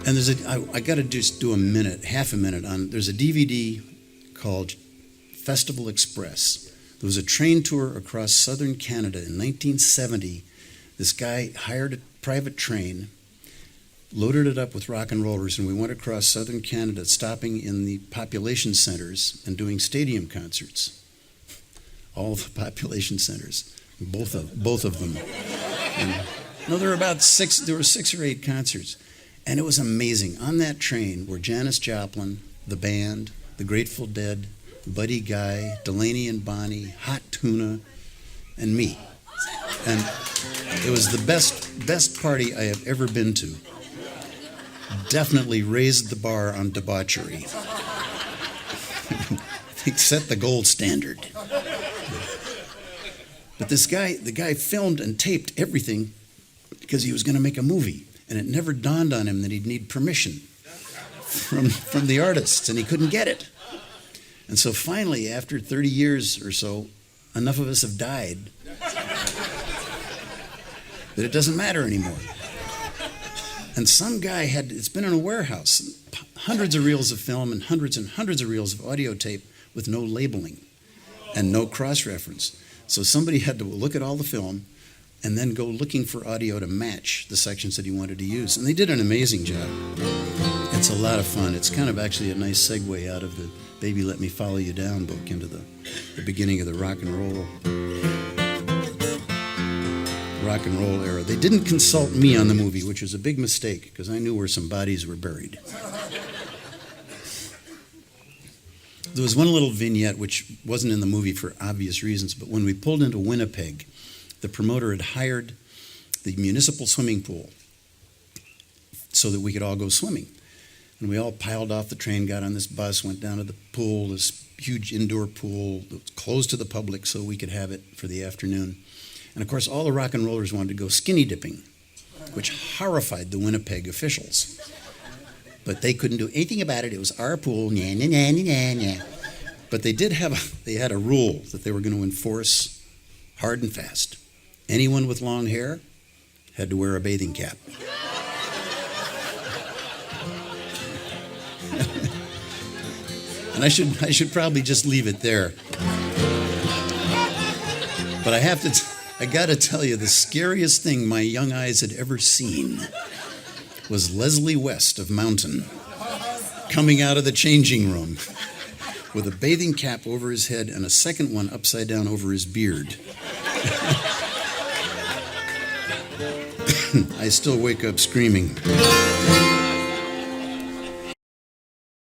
And I got to just do half a minute on. There's a DVD called Festival Express. There was a train tour across southern Canada in 1970. This guy hired a private train, loaded it up with rock and rollers, and we went across southern Canada, stopping in the population centers and doing stadium concerts. All the population centers, both of them. And, no, there were 6 or 8 concerts. And it was amazing. On that train were Janis Joplin, the band, the Grateful Dead, Buddy Guy, Delaney and Bonnie, Hot Tuna, and me. And it was the best party I have ever been to. Definitely raised the bar on debauchery. It set the gold standard. But the guy filmed and taped everything because he was going to make a movie. And it never dawned on him that he'd need permission from the artists, and he couldn't get it. And so finally, after 30 years or so, enough of us have died that it doesn't matter anymore. And some guy it's been in a warehouse, hundreds of reels of film and hundreds of reels of audio tape with no labeling and no cross-reference. So somebody had to look at all the film and then go looking for audio to match the sections that he wanted to use. And they did an amazing job. It's a lot of fun. It's kind of actually a nice segue out of the Baby Let Me Follow You Down book into the beginning of the rock and roll era. They didn't consult me on the movie, which was a big mistake because I knew where some bodies were buried. There was one little vignette which wasn't in the movie for obvious reasons, but when we pulled into Winnipeg, the promoter had hired the municipal swimming pool so that we could all go swimming. And we all piled off the train, got on this bus, went down to the pool, this huge indoor pool that was closed to the public so we could have it for the afternoon. And of course, all the rock and rollers wanted to go skinny dipping, which horrified the Winnipeg officials. But they couldn't do anything about it. It was our pool, nah, nah, nah, nah, nah. But they had a rule that they were going to enforce hard and fast. Anyone with long hair had to wear a bathing cap. And I should probably just leave it there. But I got to tell you, the scariest thing my young eyes had ever seen was Leslie West of Mountain coming out of the changing room with a bathing cap over his head and a second one upside down over his beard. I still wake up screaming.